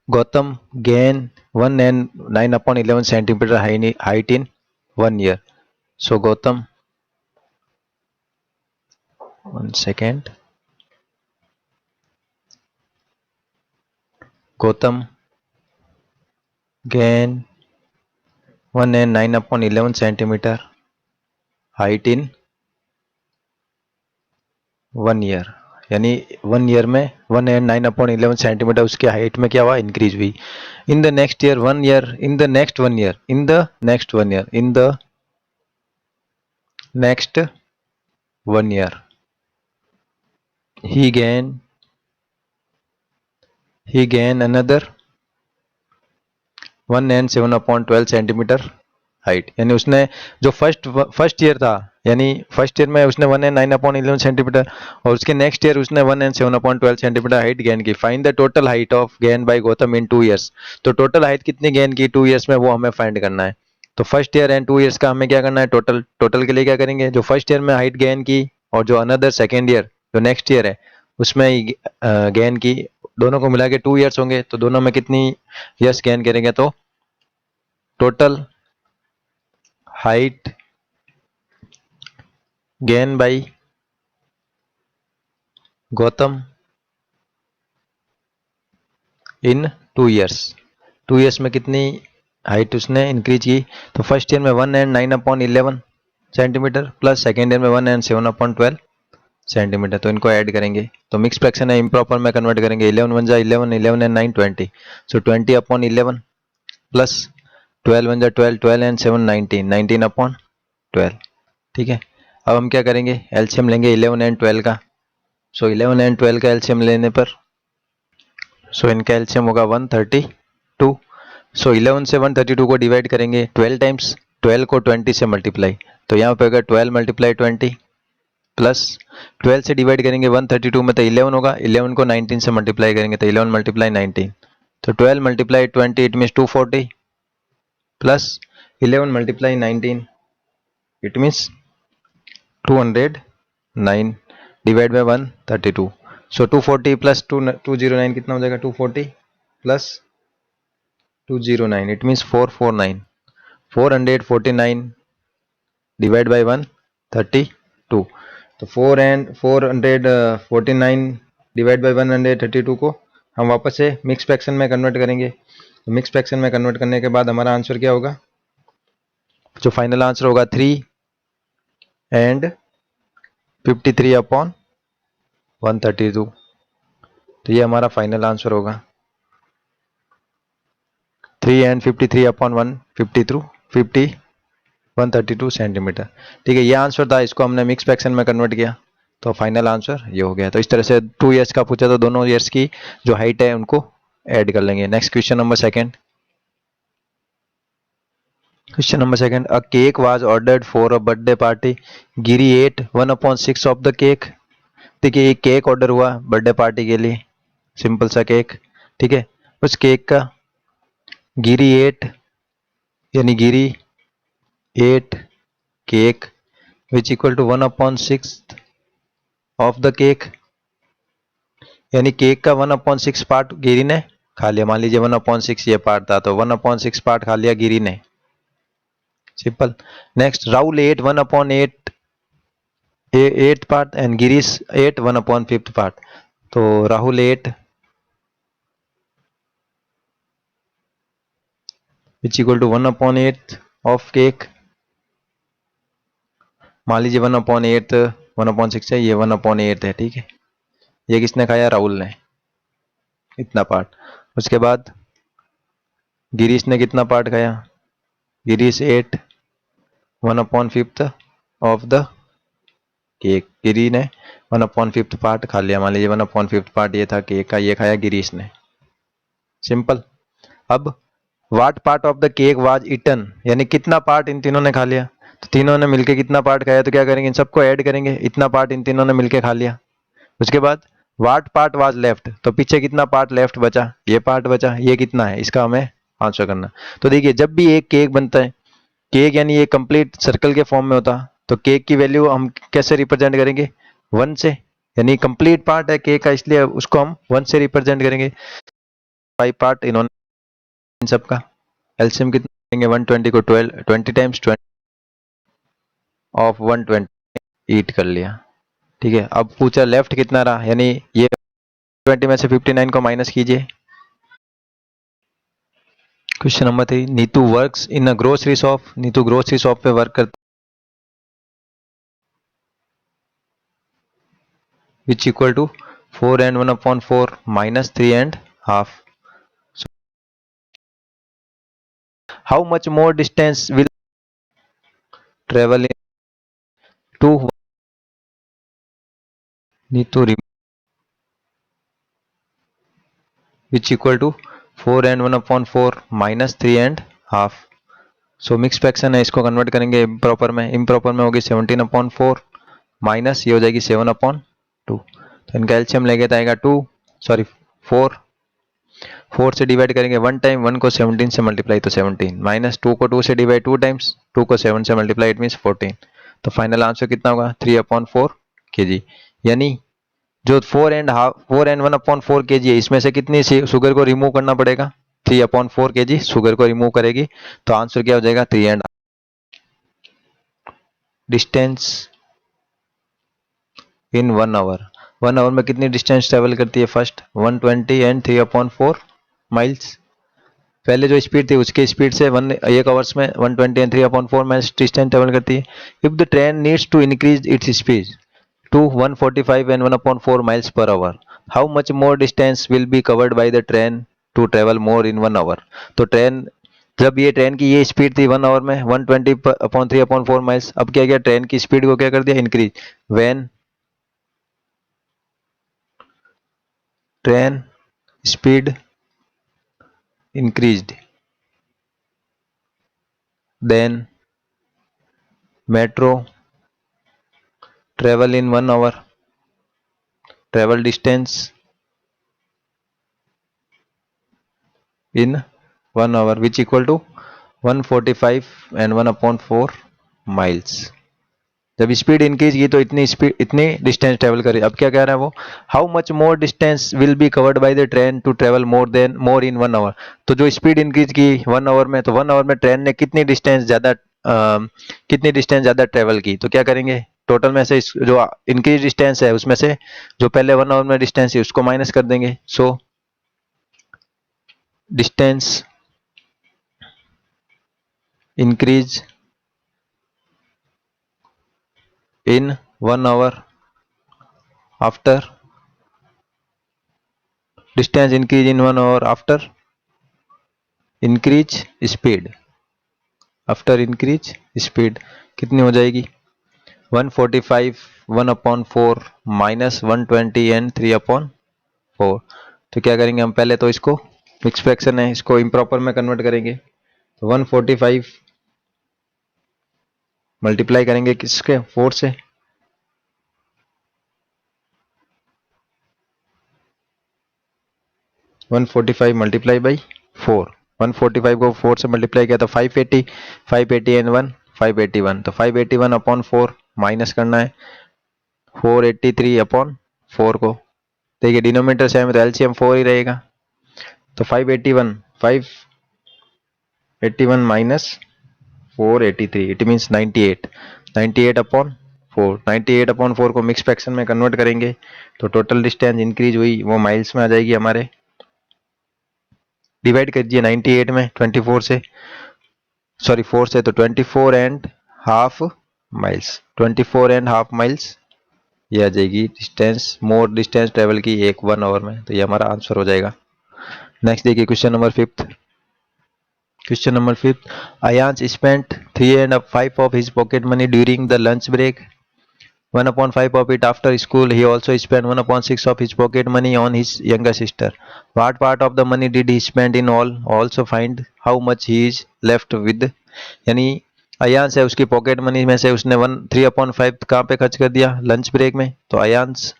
Gautam gain 1 and 9 upon 11 centimeter height in 1 year. So Gautam, 1 second. Gautam gain 1 and 9 upon 11 centimeter height in 1 year. यानी 1 year में 1 and 9 upon 11 centimetre उसकी height में क्या हुआ, increase हुई. In the next year 1 year, in the next 1 year, in the next 1 year, in the next 1 year he gain another 1 and 7 upon 12 centimetre height. यानी उसने जो फर्स्ट ईयर था, यानी फर्स्ट ईयर में उसने 1 and 9 upon 11 सेंटीमीटर और उसके next year उसने 1 and 7 upon 12 centimetre height gain की. Find the total height of gain by Gautam in 2 years. तो टोटल हाइट कितनी गेन की 2 ईयर्स में, वो हमें फाइंड करना है. तो फर्स्ट ईयर एंड 2 ईयर्स का हमें क्या करना है, टोटल के लिए क्या करेंगे, जो फर्स्ट ईयर में हाइट गेन की और जो अनदर सेकेंड ईयर जो नेक्स्ट ईयर है उसमें गेन की, दोनों को मिला के 2 ईयर्स होंगे. तो दोनों में कितनी ईयर्स गेन करेंगे, तो total height gain by Gautam in 2 years. 2 years में कितनी हाइट उसने इंक्रीज की, तो फर्स्ट ईयर में 1 and 9 upon 11 centimetre plus second year में 1 and 7 upon 12 सेंटीमीटर. तो इनको ऐड करेंगे तो मिक्स फ्रैक्शन है, इम्प्रॉपर में कन्वर्ट करेंगे. 11 1 जा 11, 11 and 9 20. सो 20 upon 11 प्लस 12 1 जा 12, 12 and 7 19, 19 upon 12. ठीक है. अब हम क्या करेंगे, एलसीएम लेंगे 11 and 12 का. सो 11 and 12 का एलसीएम लेने पर इनका एलसीएम होगा 132. सो 11 से 132 को डिवाइड करेंगे 12 टाइम्स, 12 को 20 से मल्टीप्लाई. तो यहाँ पे होगा 12 मल्टीप्लाई 20 प्लस 12 से डिवाइड करेंगे 132 में तो 11 होगा, 11 को 19 से मल्टीप्लाई करेंगे तो 11 मल्टीप्लाई 19. तो 12 multiply 20 it means 240 plus 11 multiply 19 it means 209 divide by 132. So 240 plus 209 कितना हो जाएगा, 240 plus 209 it means 449, 449 divide by 132. तो 449 डिवाइड बाय 132 को हम वापस से मिक्स फ्रैक्शन में कन्वर्ट करेंगे. तो मिक्स फ्रैक्शन में कन्वर्ट करने के बाद हमारा आंसर क्या होगा, जो फाइनल आंसर होगा 3 and 53 अपॉन 132. तो ये हमारा फाइनल आंसर होगा 3 and 53 अपॉन 132 सेंटीमीटर. ठीक है, ये आंसर था, इसको हमने मिक्स फ्रैक्शन में कन्वर्ट किया तो फाइनल आंसर ये हो गया. तो इस तरह से 2 ईयर्स का पूछा तो दोनों ईयर्स की जो हाइट है उनको ऐड कर लेंगे. Next question number second. Question number second, a cake was ordered for a birthday party. Giri ate 1/6 of the cake. देखिए ये केक ऑर्डर हुआ बर्थडे पार्टी के लिए, सिंपल सा केक. ठीक है, उस केक का गिरी एट यानी Giri 8 cake which equal to 1/6 of the cake. यानी केक का 1/6 पार्ट गिरी ने खा लिया. मान लीजिए 1/6 ये पार्ट था तो 1/6 पार्ट खा लिया गिरी ने, simple. Next, Rahul ate 1/8 8 part and Girish ate 1/5 part. तो Rahul ate which equal to 1/8 of cake. मान लीजिए 1/8 1/6 है, ये 1/8 है. ठीक है, ये किसने खाया, राहुल ने, इतना पार्ट. उसके बाद गिरीश ने कितना पार्ट खाया, Girish ate 1/5 of the cake. Giri ने 1/5 पार्ट खा लिया. मान लीजिए 1/5 पार्ट ये था केक का, ये खाया गिरीश ने, सिंपल. अब what part of the cake was eaten, यानी कितना पार्ट इन तीनों ने खा लिया. तो तीनों ने मिलके कितना पार्ट खाया, तो क्या करेंगे, इन सबको ऐड करेंगे. इतना पार्ट इन तीनों ने मिलके खा लिया. उसके बाद व्हाट पार्ट वाज लेफ्ट, तो पीछे कितना पार्ट लेफ्ट बचा, ये पार्ट बचा, ये कितना है, इसका हमें आंसर करना. तो देखिए जब भी एक केक बनता है, केक यानी ये कंप्लीट सर्कल के फॉर्म में होता, तो केक की वैल्यू हम कैसे रिप्रेजेंट करेंगे, 1 से. यानी कंप्लीट पार्ट है केक का, इसलिए उसको हम 1 से रिप्रेजेंट करेंगे. 5 पार्ट इन्होंने इन सबका एलसीएम कितना लेंगे 120 को 12 20 टाइम्स 20 ऑफ 120 ईट कर लिया। ठीक है, अब पूछा लेफ्ट कितना रहा, यानी ये 20 में से 59 को माइनस कीजिए। Question number 3, Neetu works in a grocery shop, Neetu grocery shop पे वर्क करती विच equal to 4 and 1/4 minus 3 and half. So, how much more distance will travel in to Neetu which equal to 4 and 1/4 minus 3 and half. So mix fraction है, इसको convert करेंगे improper में, improper में होगी 17/4 minus ये हो जाएगी 7/2। तो इनका एलसीएम लेंगे तो आएगा 2 सॉरी 4 4 से डिवाइड करेंगे 1 टाइम, 1 को 17 से मल्टीप्लाई तो 17 माइनस 2 को 2 से डिवाइड 2 टाइम्स, 2 को 7 से मल्टीप्लाई इट मीन्स 14। तो फाइनल आंसर कितना होगा 3/4 kg। यानी जो 4 and 1/4 kg है, इसमें से कितनी शुगर को रिमूव करना पड़ेगा 3/4 kg शुगर को रिमूव करेगी। तो आंसर क्या हो जाएगा 3 and distance in 1 hour. 1 hour में कितनी डिस्टेंस ट्रेवल करती है, फर्स्ट 120 एंड 3/4 माइल्स। पहले जो स्पीड थी उसके स्पीड से 1 आवर्स में 120 एंड 3/4 माइल्स डिस्टेंस ट्रेवल करती है। If the train needs to increase its speed to 145 and 1/4 miles per hour, how much more distance will be covered by the train to travel more in 1 hour? तो train जब ये train की ये speed थी 1 hour में 120/3/4 miles, अब क्या किया ट्रेन की स्पीड को क्या कर दिया increase. When train speed increased then metro travel in 1 hour travel distance in 1 hour which equal to 145 and 1/4 miles। जब स्पीड इंक्रीज की तो इतनी डिस्टेंस ट्रेवल करे। अब क्या कह रहा है वो, how much more distance will be covered by the train to travel more in 1 hour. तो जो स्पीड इंक्रीज की 1 आवर में, तो 1 आवर में ट्रेन ने कितनी डिस्टेंस ज्यादा ट्रेवल की, तो क्या करेंगे टोटल में से जो इंक्रीज डिस्टेंस है उसमें से जो पहले 1 आवर में डिस्टेंस है उसको माइनस कर देंगे। So distance increase in 1 hour after distance increase in 1 hour after increase speed, after increase speed कितनी हो जाएगी 145 1/4 माइनस 120 एंड 3/4। तो क्या करेंगे हम, पहले तो इसको मिक्स फ्रैक्शन है इसको इम्प्रॉपर में कन्वर्ट करेंगे। तो 145 मल्टीप्लाई करेंगे किसके 4 से, 145 मल्टीप्लाई बाई 4, 145 को 4 से मल्टीप्लाई किया तो 580, 580 एंड 1 581, तो 581/4 माइनस करना है 483/4 को। देखिए डिनोमिनेटर सेम है तो एलसीएम 4 ही रहेगा। तो 581 माइनस 483 इट मीन्स 98, 98/4, 98/4 को मिक्स फ्रैक्शन में कन्वर्ट करेंगे तो टोटल डिस्टेंस इंक्रीज हुई वो माइल्स में आ जाएगी हमारे। डिवाइड कीजिए 98 में 24 से, सॉरी 4 से, तो 24 and half miles, 24 and half miles ये आ जाएगी डिस्टेंस, मोर डिस्टेंस ट्रेवल की एक 1 आवर में। तो ये हमारा आंसर हो जाएगा। नेक्स्ट देखिए question number 5। Question number 5, Ayans spent 3.5 of his pocket money during the lunch break, 1/5 of it after school. He also spent 1/6 of his pocket money on his younger sister. What part of the money did he spend in all? Also find how much he is left with. यानी अयांश है उसकी pocket money में से उसने 3/5 कहाँ पे खर्च कर दिया लंच ब्रेक में। तो Ayansh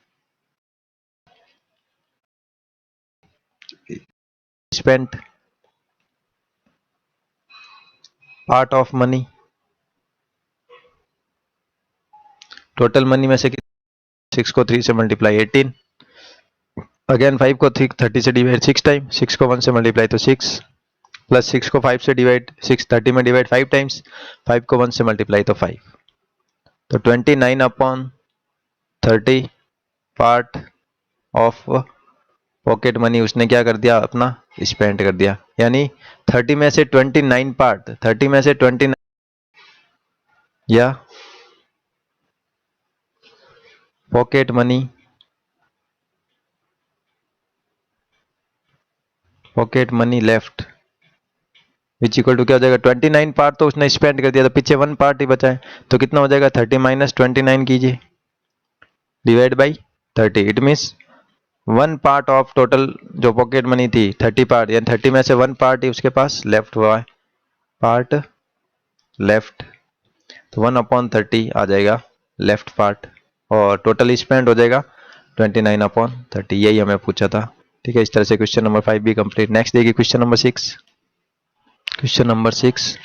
spent part of money, total money में से 6 को 3 से मल्टीप्लाई 18, अगेन 5 को 30 से डिवाइड 6 टाइम, 6 को 1 से मल्टीप्लाई तो 6, प्लस 6 को 5 से डिवाइड 6 30 में डिवाइड 5 टाइम्स, 5 को 1 से मल्टीप्लाई तो 5। तो 29/30 पार्ट ऑफ पॉकेट मनी उसने क्या कर दिया, अपना स्पेंड कर दिया। यानी 30 में से 29 पार्ट, 30 में से 29 या pocket money left which equal to क्या हो जाएगा, 29 पार्ट तो उसने स्पेंड कर दिया, तो पीछे 1 पार्ट ही बचा है, तो कितना हो जाएगा 30 - 29 कीजिए divide by 30। It means 1 part of total जो पॉकेट मनी थी 30 पार्ट, यानी 30 में से 1 पार्ट ही उसके पास लेफ्ट हुआ है, पार्ट लेफ्ट, तो 1/30 आ जाएगा लेफ्ट पार्ट, और टोटल स्पेंड हो जाएगा 29/30। यही हमें पूछा था। ठीक है, इस तरह से क्वेश्चन नंबर 5 भी कंप्लीट। नेक्स्ट देखिए क्वेश्चन नंबर 6। Question number 6,